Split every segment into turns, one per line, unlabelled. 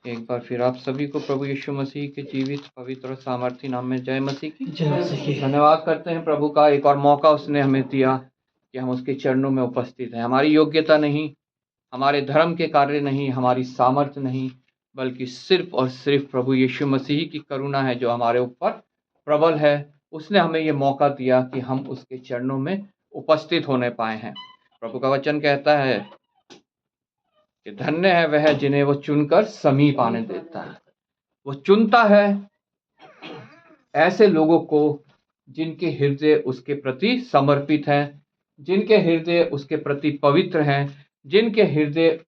एक बार फिर आप सभी को प्रभु यीशु मसीह के जीवित पवित्र और सामर्थी नाम में जय मसीह की। धन्यवाद करते हैं प्रभु का, एक और मौका उसने हमें दिया कि हम उसके चरणों में उपस्थित हैं। हमारी योग्यता नहीं, हमारे धर्म के कार्य नहीं, हमारी सामर्थ्य नहीं, बल्कि सिर्फ और सिर्फ प्रभु यीशु मसीह की करुणा है जो हमारे ऊपर प्रबल है। उसने हमें ये मौका दिया कि हम उसके चरणों में उपस्थित होने पाए हैं। प्रभु का वचन कहता है कि धन्य है वह जिन्हें वो चुनकर समीप आने देता है। वो चुनता है ऐसे लोगों को जिनके हृदय उसके प्रति समर्पित हैं, जिनके हृदय उसके प्रति पवित्र हैं, जिनके हृदय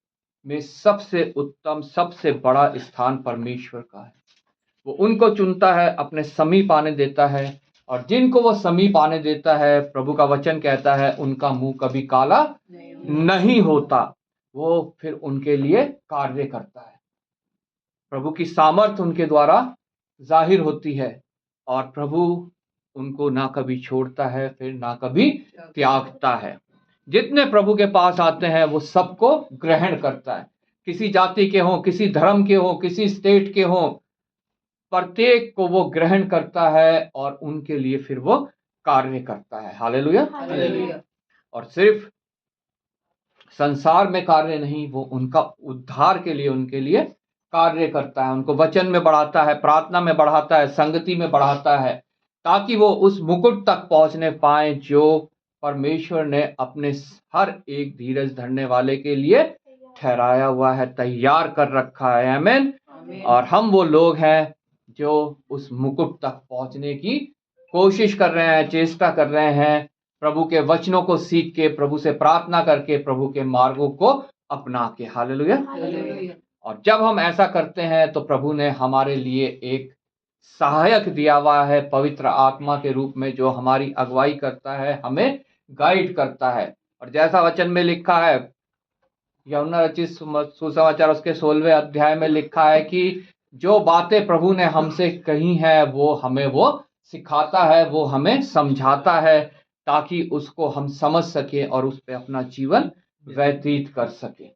में सबसे उत्तम, सबसे बड़ा स्थान परमेश्वर का है। वो उनको चुनता है, अपने समीप आने देता है, और जिनको वो समीप आने देता है, प्रभु का वचन कहता है उनका मुंह कभी काला नहीं होता। वो फिर उनके लिए कार्य करता है। प्रभु की सामर्थ उनके द्वारा जाहिर होती है, और प्रभु उनको ना कभी छोड़ता है, फिर ना कभी त्यागता है। जितने प्रभु के पास आते हैं वो सबको ग्रहण करता है, किसी जाति के हों, किसी धर्म के हों, किसी स्टेट के हों, प्रत्येक को वो ग्रहण करता है और उनके लिए फिर वो कार्य करता है। हालेलुया। और सिर्फ संसार में कार्य नहीं, वो उनका उद्धार के लिए, उनके लिए कार्य करता है। उनको वचन में बढ़ाता है, प्रार्थना में बढ़ाता है, संगति में बढ़ाता है, ताकि वो उस मुकुट तक पहुंचने पाए जो परमेश्वर ने अपने हर एक धीरज धरने वाले के लिए ठहराया हुआ है, तैयार कर रखा है। आमीन। और हम वो लोग हैं जो उस मुकुट तक पहुंचने की कोशिश कर रहे हैं, चेष्टा कर रहे हैं, प्रभु के वचनों को सीख के, प्रभु से प्रार्थना करके, प्रभु के मार्गों को अपना के। हालेलुया। और जब हम ऐसा करते हैं तो प्रभु ने हमारे लिए एक सहायक दिया हुआ है, पवित्र आत्मा के रूप में, जो हमारी अगुवाई करता है, हमें गाइड करता है। और जैसा वचन में लिखा है, यूहन्ना रचित सुसमाचार उसके 16वें अध्याय में लिखा है कि जो बातें प्रभु ने हमसे कही हैं वो हमें वो सिखाता है, वो हमें समझाता है, ताकि उसको हम समझ सके और उस पर अपना जीवन व्यतीत कर सके।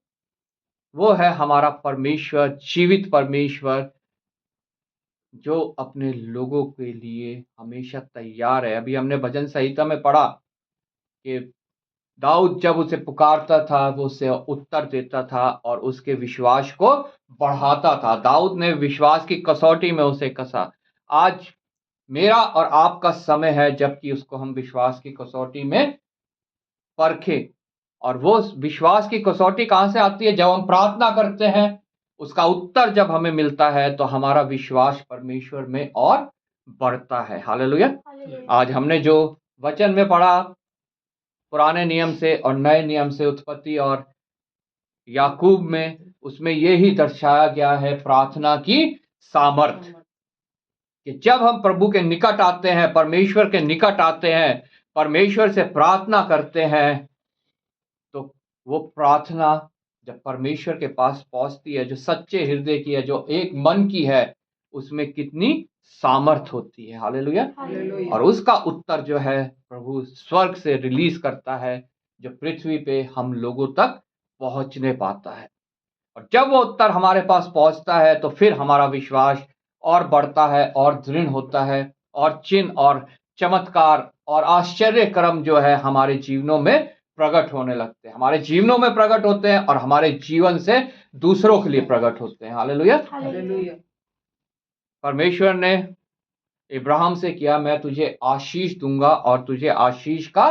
वो है हमारा परमेश्वर, जीवित परमेश्वर, जो अपने लोगों के लिए हमेशा तैयार है। अभी हमने भजन संहिता में पढ़ा कि दाऊद जब उसे पुकारता था वो उसे उत्तर देता था और उसके विश्वास को बढ़ाता था। दाऊद ने विश्वास की कसौटी में उसे कसा। आज मेरा और आपका समय है जबकि उसको हम विश्वास की कसौटी में परखे। और वो विश्वास की कसौटी कहां से आती है? जब हम प्रार्थना करते हैं, उसका उत्तर जब हमें मिलता है तो हमारा विश्वास परमेश्वर में और बढ़ता है। हालेलुया। आज हमने जो वचन में पढ़ा, पुराने नियम से और नए नियम से, उत्पत्ति और याकूब में, उसमें यही दर्शाया गया है प्रार्थना की सामर्थ, कि जब हम प्रभु के निकट आते हैं, परमेश्वर के निकट आते हैं, परमेश्वर से प्रार्थना करते हैं, तो वो प्रार्थना जब परमेश्वर के पास पहुंचती है, जो सच्चे हृदय की है, जो एक मन की है, उसमें कितनी सामर्थ होती है। हालेलुया। और उसका उत्तर जो है प्रभु स्वर्ग से रिलीज करता है, जो पृथ्वी पे हम लोगों तक पहुंचने पाता है। और जब वो उत्तर हमारे पास पहुंचता है तो फिर हमारा विश्वास और बढ़ता है और दृढ़ होता है, और चिन्ह और चमत्कार और आश्चर्य कर्म जो है हमारे जीवनों में प्रकट होने लगते हैं, हमारे जीवनों में प्रकट होते हैं और हमारे जीवन से दूसरों के लिए प्रकट होते हैं। हालेलुया। परमेश्वर ने इब्राहिम से किया, मैं तुझे आशीष दूंगा और तुझे आशीष का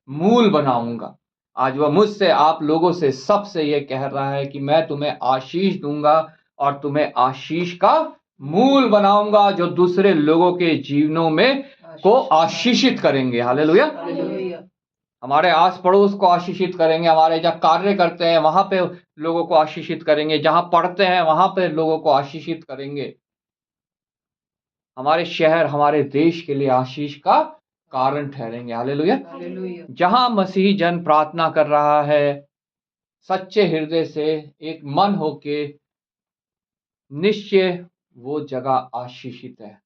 मूल बनाऊंगा। आज वह मुझसे, आप लोगों से, सबसे ये कह रहा है कि मैं तुम्हें आशीष दूंगा और तुम्हें आशीष का मूल बनाऊंगा, जो दूसरे लोगों के जीवनों में को आशीषित करेंगे। हालेलुया। हमारे आस पड़ोस को आशीषित करेंगे, हमारे जहाँ कार्य करते हैं वहां पे लोगों को आशीषित करेंगे, जहां पढ़ते हैं वहां पे लोगों को आशीषित करेंगे। हमारे शहर, हमारे देश के लिए आशीष का कारण ठहरेंगे। हालेलुया। जहां मसीही जन प्रार्थना कर रहा है सच्चे हृदय से, एक मन होके, निश्चय वो जगह आशीषित है।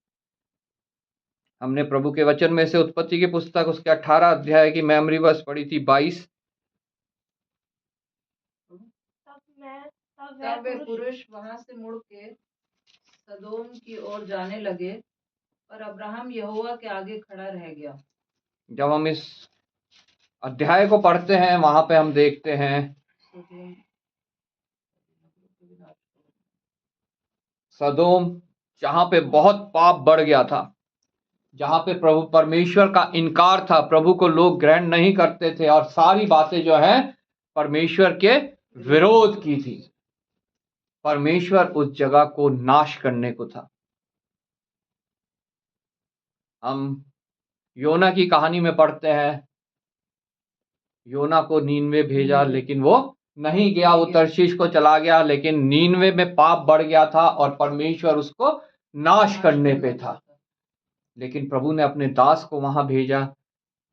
हमने प्रभु के वचन में से उत्पत्ति की पुस्तक उसके 18 अध्याय की मेमोरी वर्स पढ़ी थी, 22।
तब तब वे पुरुष वहां से मुड़ के सदोम की ओर जाने लगे, पर अब्राहम यहोवा के आगे खड़ा रह गया।
जब हम इस अध्याय को पढ़ते हैं वहां पे हम देखते हैं सदोम, जहां पे बहुत पाप बढ़ गया था, जहां पे प्रभु परमेश्वर का इनकार था, प्रभु को लोग ग्रहण नहीं करते थे और सारी बातें जो है परमेश्वर के विरोध की थी। परमेश्वर उस जगह को नाश करने को था। हम योना की कहानी में पढ़ते हैं, योना को नीनवे भेजा लेकिन वो नहीं गया, वो तर्शीश को चला गया, लेकिन नीनवे में पाप बढ़ गया था और परमेश्वर उसको नाश करने पे था। लेकिन प्रभु ने अपने दास को वहां भेजा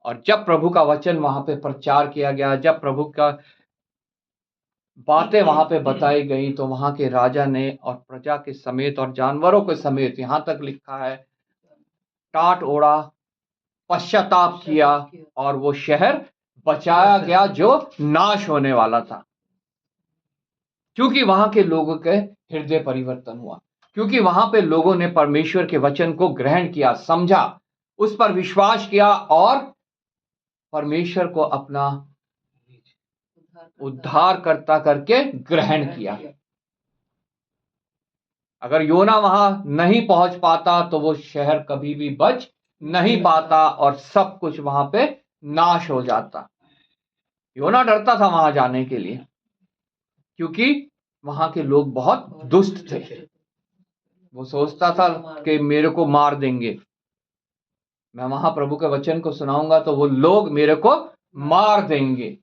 और जब प्रभु का वचन वहां पे प्रचार किया गया, जब प्रभु का बातें वहां पे बताई गई, तो वहां के राजा ने और प्रजा के समेत और जानवरों के समेत, यहां तक लिखा है, टाट ओढ़ा, पश्चाताप किया और वो शहर बचाया गया जो नाश होने वाला था। क्योंकि वहां के लोगों के हृदय परिवर्तन हुआ, क्योंकि वहां पे लोगों ने परमेश्वर के वचन को ग्रहण किया, समझा, उस पर विश्वास किया और परमेश्वर को अपना उद्धारकर्ता करके ग्रहण किया। अगर योना वहां नहीं पहुंच पाता तो वो शहर कभी भी बच नहीं पाता और सब कुछ वहां पे नाश हो जाता। योना डरता था वहां जाने के लिए, क्योंकि वहां के लोग बहुत दुष्ट थे। वो सोचता था कि मेरे को मार देंगे, मैं वहां प्रभु के वचन को सुनाऊंगा तो वो लोग मेरे को मार देंगे।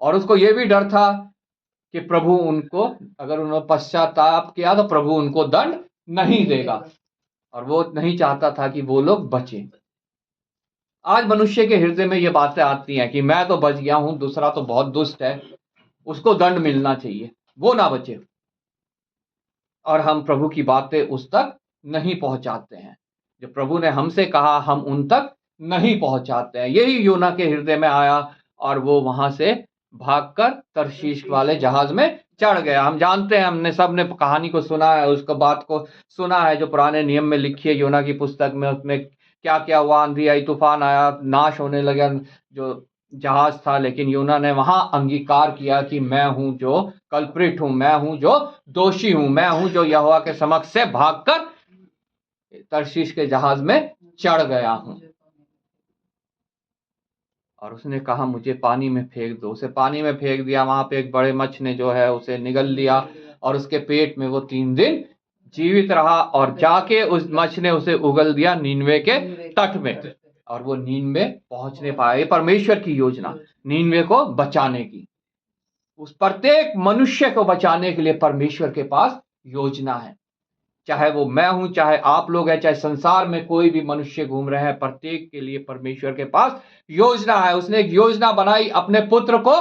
और उसको ये भी डर था कि प्रभु उनको, अगर उन्होंने पश्चाताप किया तो प्रभु उनको दंड नहीं देगा, और वो नहीं चाहता था कि वो लोग बचे। आज मनुष्य के हृदय में ये बातें आती हैं कि मैं तो बच गया हूं, दूसरा तो बहुत दुष्ट है, उसको दंड मिलना चाहिए, वो ना बचे, और हम प्रभु की बातें उस तक नहीं पहुंचाते हैं। जो प्रभु ने हमसे कहा हम उन तक नहीं पहुंचाते हैं। यही योना के हृदय में आया और वो वहां से भागकर तर्शीश वाले जहाज में चढ़ गया। हम जानते हैं, हमने सबने कहानी को सुना है, उसको बात को सुना है जो पुराने नियम में लिखी है योना की पुस्तक में। उसमें क्या क्या हुआ, आंधी आई, तूफान आया, नाश होने लगा जो जहाज था। लेकिन योना ने वहां अंगीकार किया कि मैं हूं जो कल्प्रिट हूं, मैं हूं जो दोषी हूं, मैं हूं जो यहोवा के समक्ष से भागकर तर्शीश के जहाज में चढ़ गया हूं। और उसने कहा मुझे पानी में फेंक दो। उसे पानी में फेंक दिया। वहां पे एक बड़े मच्छ ने जो है उसे निगल लिया और उसके पेट में वो 3 दिन जीवित रहा, और जाके उस मच्छ ने उसे उगल दिया नीनवे के तट में, और वो नीनवे पहुंचने पाया। ये परमेश्वर की योजना, नीनवे को बचाने की। उस प्रत्येक मनुष्य को बचाने के लिए परमेश्वर के पास योजना है। चाहे वो मैं हूं, चाहे आप लोग हैं, चाहे संसार में कोई भी मनुष्य घूम रहे हैं, प्रत्येक के लिए परमेश्वर के पास योजना है। उसने एक योजना बनाई अपने पुत्र को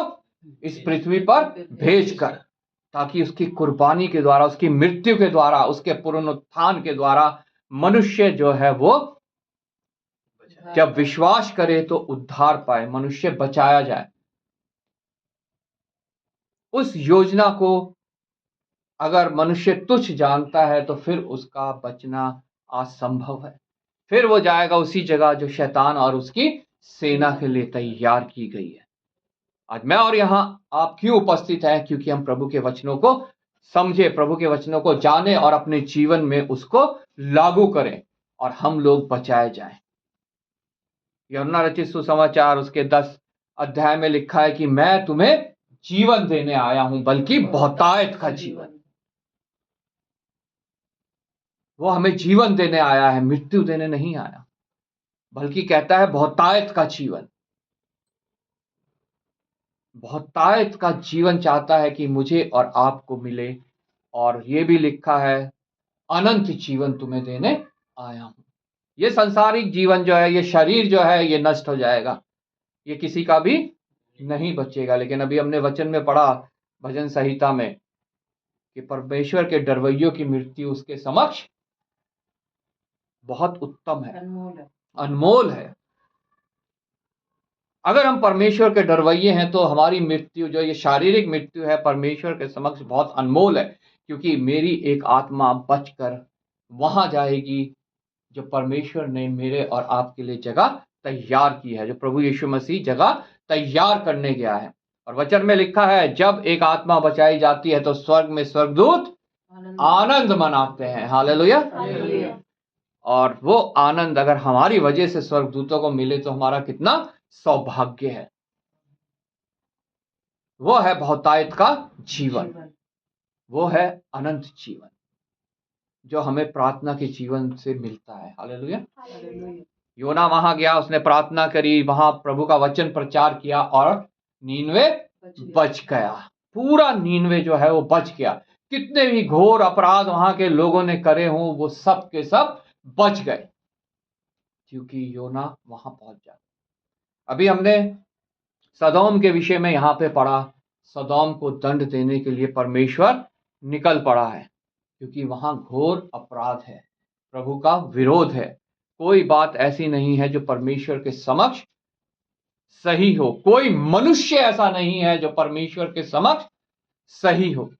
इस पृथ्वी पर भेजकर, ताकि उसकी कुर्बानी के द्वारा, उसकी मृत्यु के द्वारा, उसके पुनरुत्थान के द्वारा मनुष्य जो है वो जब विश्वास करे तो उद्धार पाए, मनुष्य बचाया जाए। उस योजना को अगर मनुष्य तुच्छ जानता है तो फिर उसका बचना असंभव है। फिर वो जाएगा उसी जगह जो शैतान और उसकी सेना के लिए तैयार की गई है। आज मैं और यहां आप क्यों उपस्थित हैं? क्योंकि हम प्रभु के वचनों को समझे, प्रभु के वचनों को जाने और अपने जीवन में उसको लागू करें और हम लोग बचाए जाएं। यूहन्ना रचित सुसमाचार उसके 10 अध्याय में लिखा है कि मैं तुम्हें जीवन देने आया हूं, बल्कि बहुतायत का जीवन। वो हमें जीवन देने आया है, मृत्यु देने नहीं आया, बल्कि कहता है बहुतायत का जीवन। बहुतायत का जीवन चाहता है कि मुझे और आपको मिले। और ये भी लिखा है अनंत जीवन तुम्हें देने आया हूं। ये सांसारिक जीवन जो है, ये शरीर जो है, ये नष्ट हो जाएगा, ये किसी का भी नहीं बचेगा। लेकिन अभी हमने वचन में पढ़ा भजन संहिता में कि परमेश्वर के डरवैयों की मृत्यु उसके समक्ष बहुत उत्तम है, अनमोल है। अगर हम परमेश्वर के डरवैये हैं तो हमारी मृत्यु, जो ये शारीरिक मृत्यु है, परमेश्वर के समक्ष बहुत अनमोल है, क्योंकि मेरी एक आत्मा बचकर वहां जाएगी जो परमेश्वर ने मेरे और आपके लिए जगह तैयार की है, जो प्रभु यीशु मसीह जगह तैयार करने गया है। और वचन में लिखा है, जब एक आत्मा बचाई जाती है तो स्वर्ग में स्वर्गदूत आनंद मनाते हैं। हालेलुया।
हालेलुया।
और वो आनंद अगर हमारी वजह से स्वर्गदूतों को मिले तो हमारा कितना सौभाग्य है। वो है बहुतायत का जीवन, वो है अनंत जीवन जो हमें प्रार्थना के जीवन से मिलता है। हालेलुया।
हालेलुया।
योना वहां गया, उसने प्रार्थना करी, वहां प्रभु का वचन प्रचार किया और नीनवे बच गया। पूरा नीनवे जो है वो बच गया। कितने भी घोर अपराध वहां के लोगों ने करे हों, वो सब के सब बच गए, क्योंकि योना वहां पहुंच जाता। अभी हमने सदोम के विषय में यहां पे पढ़ा। सदोम को दंड देने के लिए परमेश्वर निकल पड़ा है, क्योंकि वहां घोर अपराध है, प्रभु का विरोध है। कोई बात ऐसी नहीं है जो परमेश्वर के समक्ष सही हो। कोई मनुष्य ऐसा नहीं है जो परमेश्वर के समक्ष सही हो,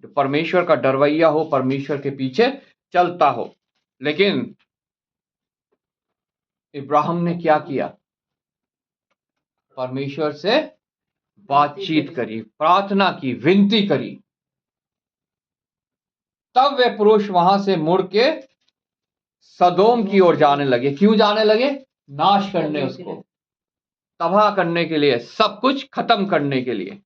जो परमेश्वर का डरवैया हो, परमेश्वर के पीछे चलता हो। लेकिन इब्राहिम ने क्या किया? परमेश्वर से बातचीत करी, प्रार्थना की, विनती करी। तब वे पुरुष वहां से मुड़ के सदोम की ओर जाने लगे। क्यों जाने लगे? नाश करने, उसको तबाह करने के लिए, सब कुछ खत्म करने के लिए।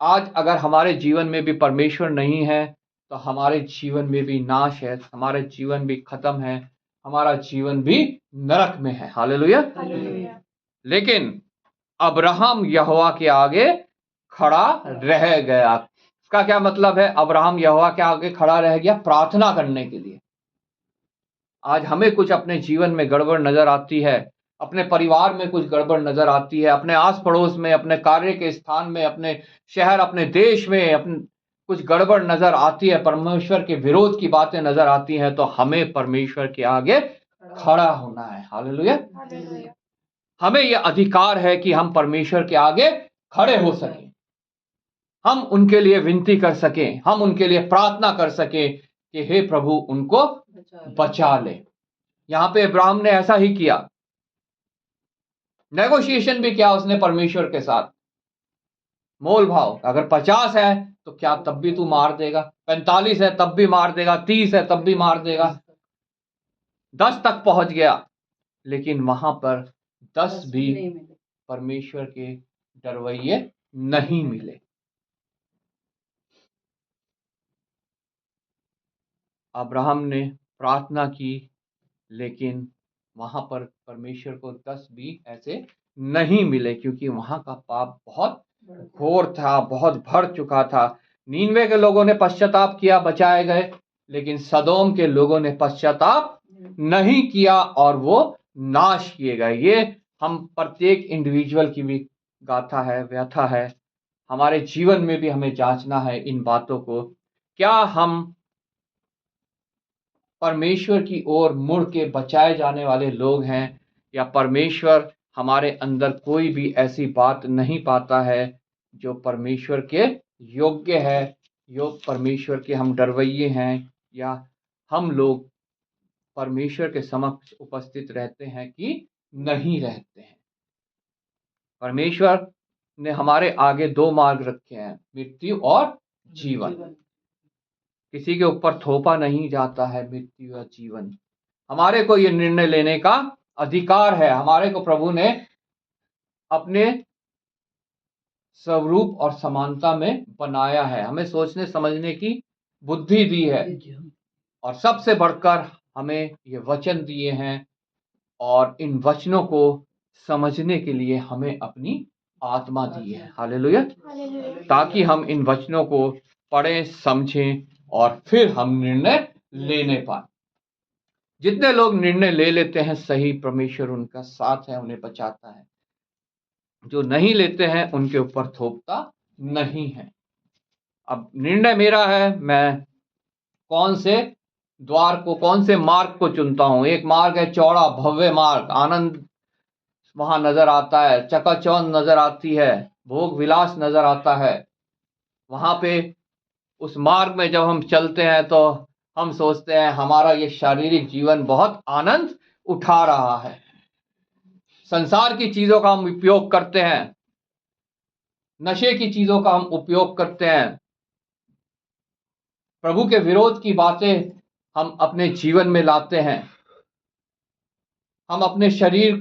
आज अगर हमारे जीवन में भी परमेश्वर नहीं है तो हमारे जीवन में भी नाश है, हमारे जीवन भी खत्म है, हमारा जीवन भी नरक में है। हालेलुया।
हालेलुया।
लेकिन अब्राहम यहोवा के आगे खड़ा रह गया। इसका क्या मतलब है? अब्राहम यहोवा के आगे खड़ा रह गया प्रार्थना करने के लिए। आज हमें कुछ अपने जीवन में गड़बड़ नजर आती है, अपने परिवार में कुछ गड़बड़ नजर आती है, अपने आस पड़ोस में, अपने कार्य के स्थान में, अपने शहर, अपने देश में अपने कुछ गड़बड़ नजर आती है, परमेश्वर के विरोध की बातें नजर आती हैं, तो हमें परमेश्वर के आगे खड़ा होना है। हालेलुया।
हालेलुया।
हमें यह अधिकार है कि हम परमेश्वर के आगे खड़े हो सकें, हम उनके लिए विनती कर सकें, हम उनके लिए प्रार्थना कर सकें कि हे प्रभु उनको बचा ले। यहां पे इब्राहिम ने ऐसा ही किया, नेगोशिएशन भी किया उसने परमेश्वर के साथ, मोल भाव। अगर 50 है तो क्या तब भी तू मार देगा? 45 है तब भी मार देगा? 30 है तब भी मार देगा? 10 तक पहुंच गया, लेकिन वहां पर 10 भी परमेश्वर के डरवैये नहीं मिले। अब्राहम ने प्रार्थना की, लेकिन वहां पर परमेश्वर को 10 भी ऐसे नहीं मिले, क्योंकि वहां का पाप बहुत घोर था, बहुत भर चुका था। नीनवे के लोगों ने पश्चाताप किया, बचाए गए, लेकिन सदोम के लोगों ने पश्चाताप नहीं किया और वो नाश किए गए। ये हम प्रत्येक इंडिविजुअल की भी गाथा है, व्यथा है। हमारे जीवन में भी हमें जांचना है इन बातों को। क्या हम परमेश्वर की ओर मुड़ के बचाए जाने वाले लोग हैं, या परमेश्वर हमारे अंदर कोई भी ऐसी बात नहीं पाता है जो परमेश्वर के योग्य है, परमेश्वर के हम डरवैये हैं, या हम लोग परमेश्वर के समक्ष उपस्थित रहते हैं कि नहीं रहते हैं। परमेश्वर ने हमारे आगे 2 मार्ग रखे हैं, मृत्यु और जीवन। किसी के ऊपर थोपा नहीं जाता है मृत्यु या जीवन। हमारे को ये निर्णय लेने का अधिकार है। हमारे को प्रभु ने अपने स्वरूप और समानता में बनाया है, हमें सोचने समझने की बुद्धि दी है, और सबसे बढ़कर हमें ये वचन दिए हैं, और इन वचनों को समझने के लिए हमें अपनी आत्मा दी है। हालेलुया। ताकि हम इन वचनों को पढ़ें, समझें और फिर हम निर्णय लेने पाए। जितने लोग निर्णय ले लेते हैं सही, परमेश्वर उनका साथ है, उन्हें बचाता है। जो नहीं लेते हैं उनके ऊपर थोपता नहीं है। अब निर्णय मेरा है, मैं कौन से द्वार को, कौन से मार्ग को चुनता हूं। एक मार्ग है चौड़ा भव्य मार्ग, आनंद वहां नजर आता है, चकाचौंध नजर आती है, भोग विलास नजर आता है। वहां पे उस मार्ग में जब हम चलते हैं तो हम सोचते हैं हमारा ये शारीरिक जीवन बहुत आनंद उठा रहा है। संसार की चीजों का हम उपयोग करते हैं, नशे की चीजों का हम उपयोग करते हैं, प्रभु के विरोध की बातें हम अपने जीवन में लाते हैं। हम अपने शरीर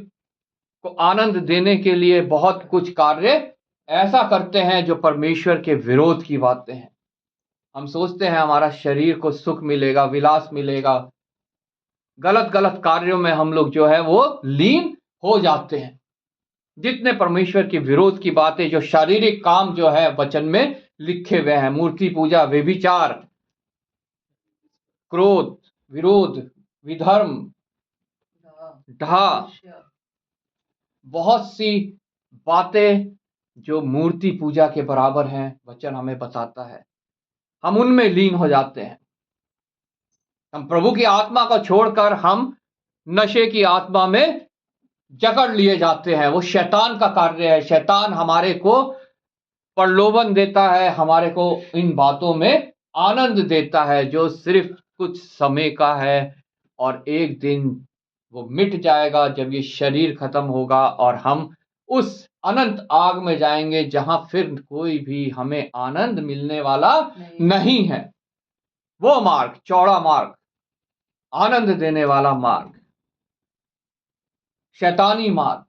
को आनंद देने के लिए बहुत कुछ कार्य ऐसा करते हैं जो परमेश्वर के विरोध की बातें हैं। हम सोचते हैं हमारा शरीर को सुख मिलेगा, विलास मिलेगा। गलत गलत कार्यों में हम लोग जो है वो लीन हो जाते हैं। जितने परमेश्वर के विरोध की बातें, जो शारीरिक काम जो है वचन में लिखे हुए हैं, मूर्ति पूजा, व्यभिचार, क्रोध, विरोध, विधर्म, ढा, बहुत सी बातें जो मूर्ति पूजा के बराबर हैं, वचन हमें बताता है। हम उनमें लीन हो जाते हैं। हम प्रभु की आत्मा को छोड़कर हम नशे की आत्मा में जकड़ लिए जाते हैं। वो शैतान का कार्य है। शैतान हमारे को प्रलोभन देता है, हमारे को इन बातों में आनंद देता है जो सिर्फ कुछ समय का है और एक दिन वो मिट जाएगा जब ये शरीर खत्म होगा और हम उस अनंत आग में जाएंगे जहां फिर कोई भी हमें आनंद मिलने वाला नहीं है। वो मार्ग, चौड़ा मार्ग, आनंद देने वाला मार्ग, शैतानी मार्ग।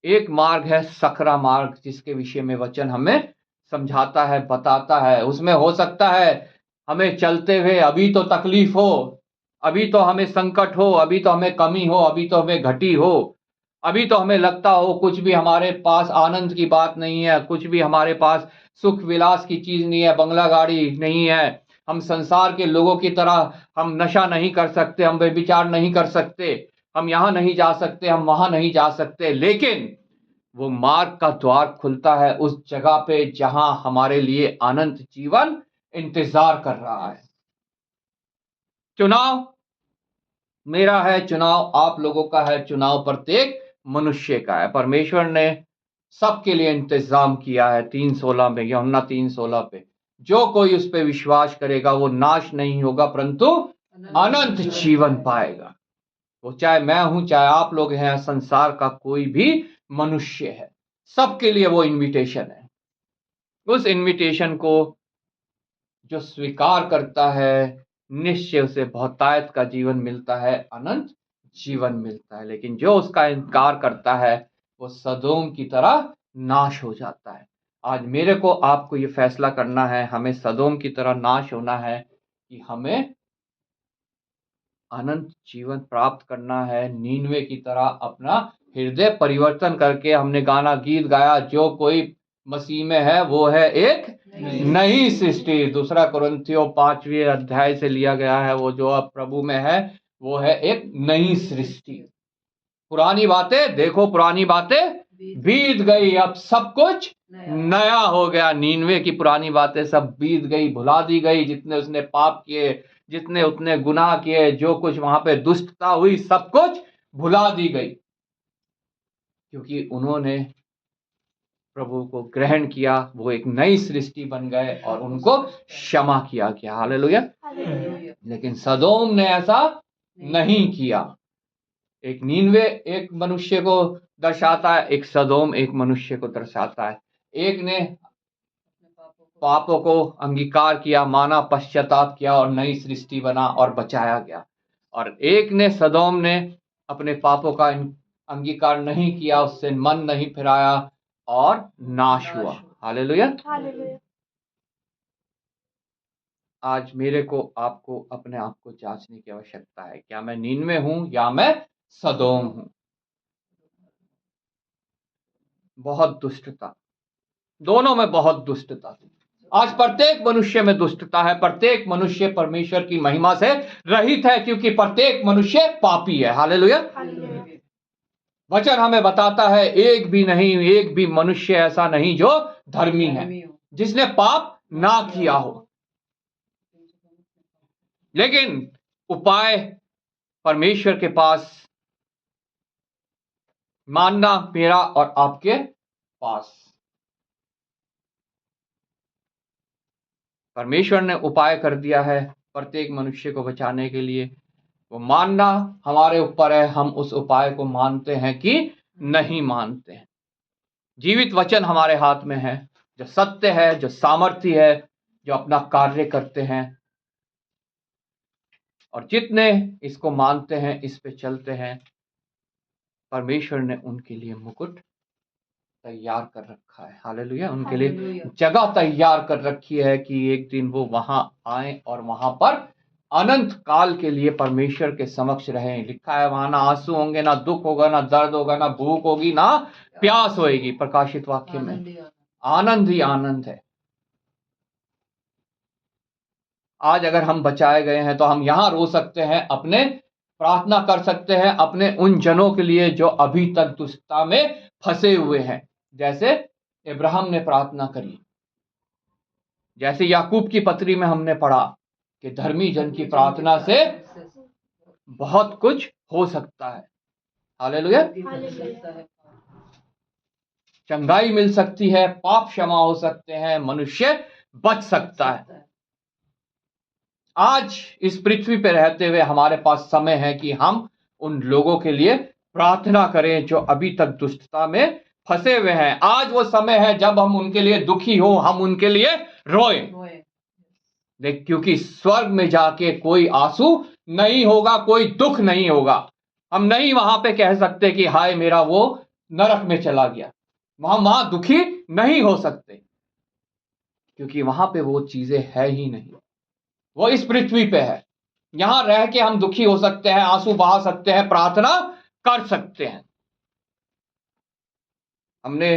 एक मार्ग है सकरा मार्ग, जिसके विषय में वचन हमें समझाता है, बताता है। उसमें हो सकता है हमें चलते हुए अभी तो तकलीफ हो, अभी तो हमें संकट हो, अभी तो हमें कमी हो, अभी तो हमें घटी हो, अभी तो हमें लगता हो कुछ भी हमारे पास आनंद की बात नहीं है, कुछ भी हमारे पास सुख विलास की चीज नहीं है, बंगला गाड़ी नहीं है, हम संसार के लोगों की तरह हम नशा नहीं कर सकते, हम व्यभिचार नहीं कर सकते, हम यहां नहीं जा सकते, हम वहां नहीं जा सकते। लेकिन वो मार्ग का द्वार खुलता है उस जगह पे जहां हमारे लिए अनंत जीवन इंतजार कर रहा है। चुनाव मेरा है, चुनाव आप लोगों का है, चुनाव प्रत्येक मनुष्य का है। परमेश्वर ने सबके लिए इंतजाम किया है। 3:16 में, यूहन्ना 3:16 पे, जो कोई उस पे विश्वास करेगा वो नाश नहीं होगा परंतु अनंत जीवन पाएगा। वो चाहे मैं हूं, चाहे आप लोग हैं, संसार का कोई भी मनुष्य है, सबके लिए वो इनविटेशन है। उस इनविटेशन को जो स्वीकार करता है निश्चय उसे बहुतायत का जीवन मिलता है, अनंत जीवन मिलता है। लेकिन जो उसका इनकार करता है वो सदोम की तरह नाश हो जाता है। आज मेरे को आपको ये फैसला करना है, हमें सदोम की तरह नाश होना है कि हमें अनंत जीवन प्राप्त करना है। नीनवे की तरह अपना हृदय परिवर्तन करके, हमने गाना गीत गाया, जो कोई मसीह में है वो है एक नई सृष्टि। 2 कुरिन्थियों 5वें अध्याय से लिया गया है। वो जो अब प्रभु में है वो है एक नई सृष्टि। पुरानी बातें देखो, पुरानी बातें बीत गई, अब सब कुछ नया हो गया। नीनवे की पुरानी बातें सब बीत गई, भुला दी गई। जितने उसने पाप किए, जितने उतने गुनाह किए, जो कुछ वहां पे दुष्टता हुई, सब कुछ भुला दी गई, क्योंकि उन्होंने प्रभु को ग्रहण किया। वो एक नई सृष्टि बन गए और उनको क्षमा किया गया। हालेलुया। लेकिन सदोम ने ऐसा नहीं किया। एक नीनवे एक मनुष्य को दर्शाता है, एक सदोम एक मनुष्य को दर्शाता है। एक ने पापों को अंगीकार किया, माना, पश्चाताप किया और नई सृष्टि बना और बचाया गया। और एक ने, सदोम ने, अपने पापों का अंगीकार नहीं किया, उससे मन नहीं फिराया और नाश हुआ। हालेलुया। आज मेरे को आपको अपने आप को जांचने की आवश्यकता है, क्या मैं नीनवे हूं या मैं सदोम हूं। बहुत दुष्टता, दोनों में बहुत दुष्टता थी। आज प्रत्येक मनुष्य में दुष्टता है। प्रत्येक मनुष्य परमेश्वर की महिमा से रहित है, क्योंकि प्रत्येक मनुष्य पापी है। हालेलुया। वचन हमें बताता है एक भी नहीं, एक भी मनुष्य ऐसा नहीं जो धर्मी है, जिसने पाप ना किया हो। लेकिन उपाय परमेश्वर के पास मानना मेरा और आपके पास। परमेश्वर ने उपाय कर दिया है प्रत्येक मनुष्य को बचाने के लिए। वो मानना हमारे ऊपर है, हम उस उपाय को मानते हैं कि नहीं मानते हैं। जीवित वचन हमारे हाथ में है, जो सत्य है, जो सामर्थ्य है, जो अपना कार्य करते हैं। और जितने इसको मानते हैं, इस पे चलते हैं, परमेश्वर ने उनके लिए मुकुट तैयार कर रखा है। हालेलुया। उनके लिए
हालेलुया।
जगह तैयार कर रखी है कि एक दिन वो वहां आए और वहां पर अनंत काल के लिए परमेश्वर के समक्ष रहें। लिखा है वहां ना आंसू होंगे, ना दुख होगा, ना दर्द होगा, ना भूख होगी, ना प्यास होएगी। प्रकाशित वाक्य में
आनंद ही आनंद।
आनंद ही आनंद है। आज अगर हम बचाए गए हैं तो हम यहां रो सकते हैं, अपने प्रार्थना कर सकते हैं अपने उन जनों के लिए जो अभी तक दुष्टता में फंसे हुए हैं, जैसे इब्राहिम ने प्रार्थना करी, जैसे याकूब की पत्री में हमने पढ़ा कि धर्मी जन की प्रार्थना से बहुत कुछ हो सकता है। हालेलुया। चंगाई मिल सकती है, पाप क्षमा हो सकते हैं, मनुष्य बच सकता है। आज इस पृथ्वी पर रहते हुए हमारे पास समय है कि हम उन लोगों के लिए प्रार्थना करें जो अभी तक दुष्टता में फंसे हुए हैं। आज वो समय है जब हम उनके लिए दुखी हो, हम उनके लिए रोएं। देख, क्योंकि स्वर्ग में जाके कोई आंसू नहीं होगा, कोई दुख नहीं होगा। हम नहीं वहां पे कह सकते कि हाय मेरा वो नरक में चला गया। वहां दुखी नहीं हो सकते, क्योंकि वहां पे वो चीजें है ही नहीं। वो इस पृथ्वी पे है। यहां रह के हम दुखी हो सकते हैं, आंसू बहा सकते हैं, प्रार्थना कर सकते हैं। हमने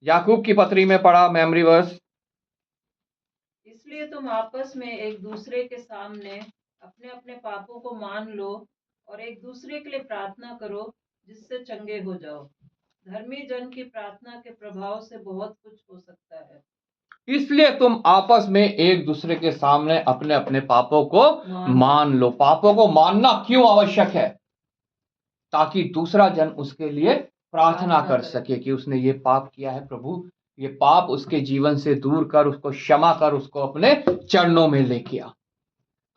याकूब की पत्री में पढ़ा, मेमोरी वर्स,
इसलिए तुम आपस में एक दूसरे के सामने अपने अपने पापों को मान लो और एक दूसरे के लिए प्रार्थना करो, जिससे चंगे हो जाओ। धर्मी जन की प्रार्थना के प्रभाव से बहुत कुछ हो सकता है।
इसलिए तुम आपस में एक दूसरे के सामने अपने अपने पापों को मान लो। पापों को मानना क्यों आवश्यक है? ताकि दूसरा जन उसके लिए प्रार्थना कर सके कि उसने ये पाप किया है, प्रभु ये पाप उसके जीवन से दूर कर, उसको क्षमा कर, उसको अपने चरणों में लेके आ।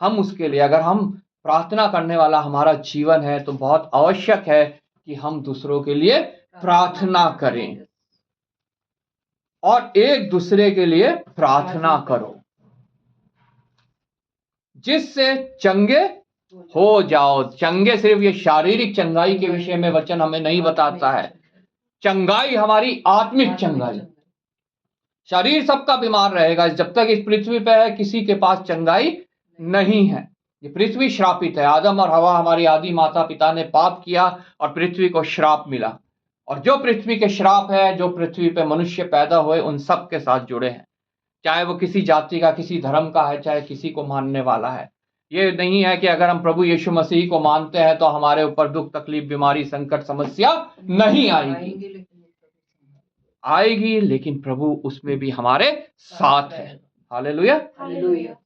हम उसके लिए, अगर हम प्रार्थना करने वाला हमारा जीवन है, तो बहुत आवश्यक है कि हम दूसरों के लिए प्रार्थना करें और एक दूसरे के लिए प्रार्थना करो, जिससे चंगे हो जाओ। चंगे सिर्फ ये शारीरिक चंगाई के विषय में वचन हमें नहीं बताता है। चंगाई हमारी आत्मिक चंगाई। शरीर सबका बीमार रहेगा, जब तक इस पृथ्वी पे है किसी के पास चंगाई नहीं है। ये पृथ्वी श्रापित है। आदम और हवा, हमारी आदि माता पिता ने पाप किया और पृथ्वी को श्राप मिला। और जो पृथ्वी के श्राप है, जो पृथ्वी पे मनुष्य पैदा हुए, उन सब के साथ जुड़े हैं। चाहे वो किसी जाति का, किसी धर्म का है, चाहे किसी को मानने वाला है। ये नहीं है कि अगर हम प्रभु यीशु मसीह को मानते हैं तो हमारे ऊपर दुख, तकलीफ, बीमारी, संकट, समस्या नहीं आएगी। आएगी, लेकिन प्रभु उसमें भी हमारे साथ है। हालेलुया।
हालेलुया।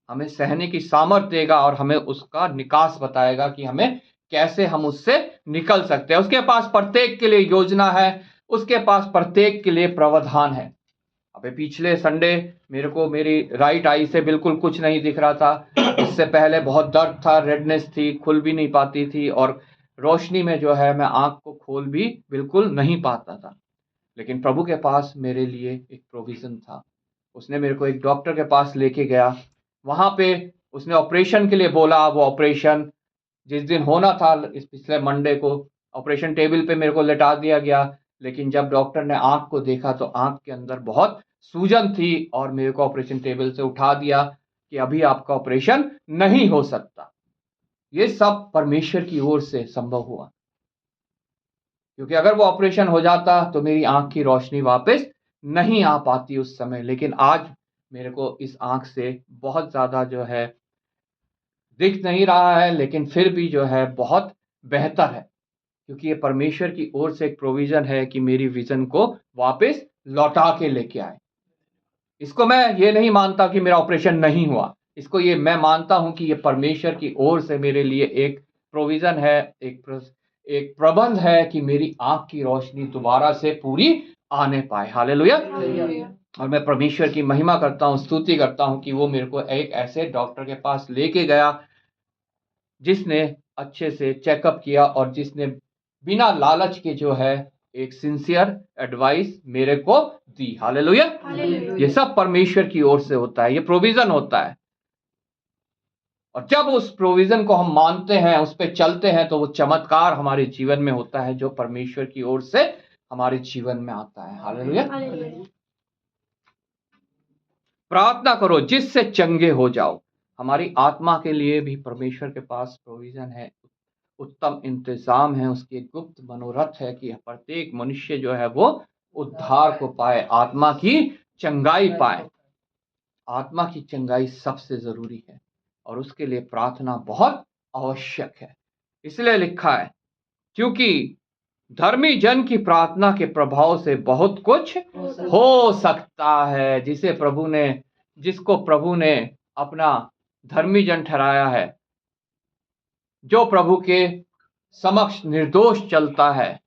हमें सहने की सामर्थ देगा और हमें उसका निकास बताएगा कि हमें कैसे हम उससे निकल सकते हैं। उसके पास प्रत्येक के लिए योजना है, उसके पास प्रत्येक के लिए प्रावधान है। अबे पिछले संडे मेरे को मेरी राइट आई से बिल्कुल कुछ नहीं दिख रहा था। इससे पहले बहुत दर्द था, रेडनेस थी, खुल भी नहीं पाती थी, और रोशनी में जो है मैं आंख को खोल भी बिल्कुल नहीं पाता था। लेकिन प्रभु के पास मेरे लिए एक प्रोविजन था। उसने मेरे को एक डॉक्टर के पास लेके गया। वहां पे उसने ऑपरेशन के लिए बोला। वो ऑपरेशन जिस दिन होना था, इस पिछले मंडे को, ऑपरेशन टेबल पे मेरे को लेटा दिया गया। लेकिन जब डॉक्टर ने आंख को देखा तो आंख के अंदर बहुत सूजन थी और मेरे को ऑपरेशन टेबल से उठा दिया कि अभी आपका ऑपरेशन नहीं हो सकता। ये सब परमेश्वर की ओर से संभव हुआ, क्योंकि अगर वो ऑपरेशन हो जाता तो मेरी आंख की रोशनी वापस नहीं आ पाती उस समय। लेकिन आज मेरे को इस आंख से बहुत ज्यादा जो है दिख नहीं रहा है, लेकिन फिर भी जो है बहुत बेहतर है, क्योंकि ये परमेश्वर की ओर से एक प्रोविजन है कि मेरी विजन को वापस लौटा के लेके आए। इसको मैं ये नहीं मानता कि मेरा ऑपरेशन नहीं हुआ, इसको ये मैं मानता हूं कि ये परमेश्वर की ओर से मेरे लिए एक प्रोविजन है, एक एक प्रबंध है कि मेरी आंख की रोशनी दोबारा से पूरी आने पाए। हालेलुया। और मैं परमेश्वर की महिमा करता हूँ, स्तुति करता हूँ कि वो मेरे को एक ऐसे डॉक्टर के पास लेके गया जिसने अच्छे से चेकअप किया और जिसने बिना लालच के जो है एक सिंसियर एडवाइस मेरे को दी। हालेलुया। ये सब परमेश्वर की ओर से होता है, ये प्रोविजन होता है। और जब उस प्रोविजन को हम मानते हैं, उस पर चलते हैं, तो वो चमत्कार हमारे जीवन में होता है जो परमेश्वर की ओर से हमारे जीवन में आता है। हालेलुया। प्रार्थना करो जिससे चंगे हो जाओ। हमारी आत्मा के लिए भी परमेश्वर के पास प्रोविजन है, उत्तम इंतजाम है, उसकी गुप्त मनोरथ है कि प्रत्येक मनुष्य जो है वो उद्धार को पाए, आत्मा की चंगाई पाए। आत्मा की चंगाई सबसे जरूरी है और उसके लिए प्रार्थना बहुत आवश्यक है। इसलिए लिखा है, क्योंकि धर्मी जन की प्रार्थना के प्रभाव से बहुत कुछ हो सकता है। जिसको प्रभु ने अपना धर्मी जन ठहराया है, जो प्रभु के समक्ष निर्दोष चलता है,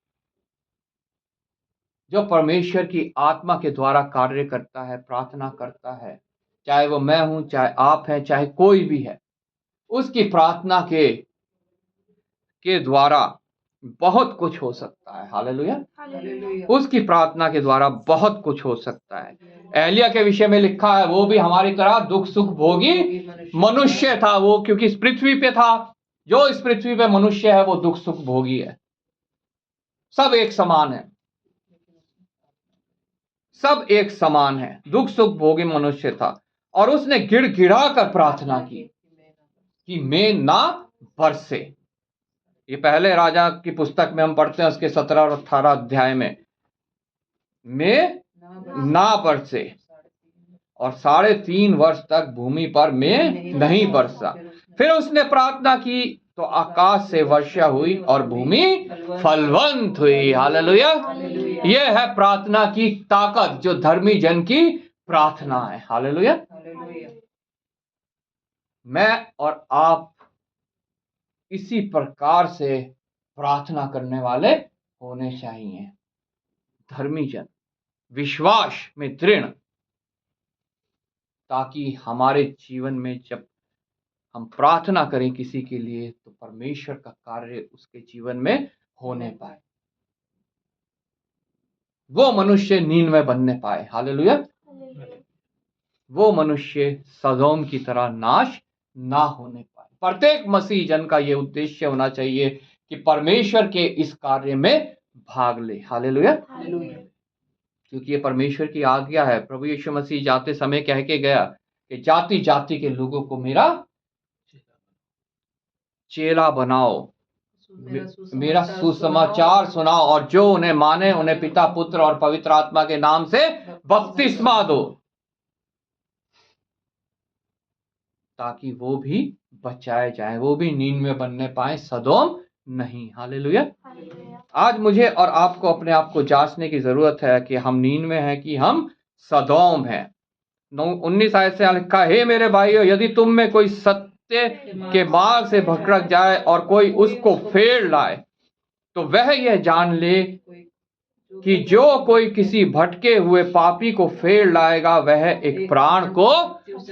जो परमेश्वर की आत्मा के द्वारा कार्य करता है, प्रार्थना करता है, चाहे वो मैं हूं, चाहे आप हैं, चाहे कोई भी है, उसकी प्रार्थना के द्वारा बहुत कुछ हो सकता है। हालेलुया। उसकी प्रार्थना के द्वारा बहुत कुछ हो सकता है। एलिया के विषय में लिखा है, वो भी हमारी तरह दुख सुख भोगी मनुष्य था। वो क्योंकि इस पृथ्वी पे था, जो इस पृथ्वी पे मनुष्य है वो दुख सुख भोगी है, सब एक समान है, सब एक समान है, दुख सुख भोगी मनुष्य था। और उसने गिड़गिड़ा कर प्रार्थना की कि मैं ना बरसे। ये पहले राजा की पुस्तक में हम पढ़ते हैं, उसके 17 और 18 अध्याय में, मैं ना बरसे। और 3.5 वर्ष तक भूमि पर मैं नहीं बरसा। फिर उसने प्रार्थना की तो आकाश से वर्षा हुई और भूमि फलवंत हुई। हालेलुया। यह है प्रार्थना की ताकत, जो धर्मी जन की प्रार्थना है। हालेलुया। मैं और आप इसी प्रकार से प्रार्थना करने वाले होने चाहिए। धर्मी जन, विश्वास में दृढ़, ताकि हमारे जीवन में जब हम प्रार्थना करें किसी के लिए तो परमेश्वर का कार्य उसके जीवन में होने पाए, वो मनुष्य नीनवे बनने पाए। हालेलुया। वो मनुष्य सदोम की तरह नाश ना होने पाए। प्रत्येक मसीह जन का ये उद्देश्य होना चाहिए कि परमेश्वर के इस कार्य में भाग ले। हालेलुया। क्योंकि ये परमेश्वर की आज्ञा है। प्रभु यीशु मसीह जाते समय कह के गया कि जाति जाति के लोगों को मेरा चेला बनाओ, मेरा सुसमाचार सुनाओ, और जो उन्हें माने उन्हें पिता पुत्र और पवित्र आत्मा के नाम से बपतिस्मा दो, ताकि वो भी बचाए जाए, वो भी नींद में बनने पाए, सदोम नहीं। हालेलुया। आज मुझे और आपको अपने आप को जांचने की जरूरत है कि हम नींद में हैं कि हम सदोम हैं। 19 आयत से लिखा, हे मेरे भाइयों, यदि तुम में कोई सत्य के मार्ग से भटक जाए और कोई उसको फेर लाए, तो वह यह जान ले कि जो कोई किसी भटके हुए पापी को फेर लाएगा वह एक प्राण को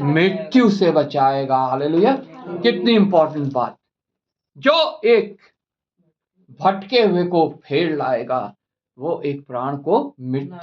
मृत्यु से बचाएगा। हालेलुया। कितनी इंपॉर्टेंट बात। जो एक भटके हुए को फेर लाएगा वो एक प्राण को मृत्यु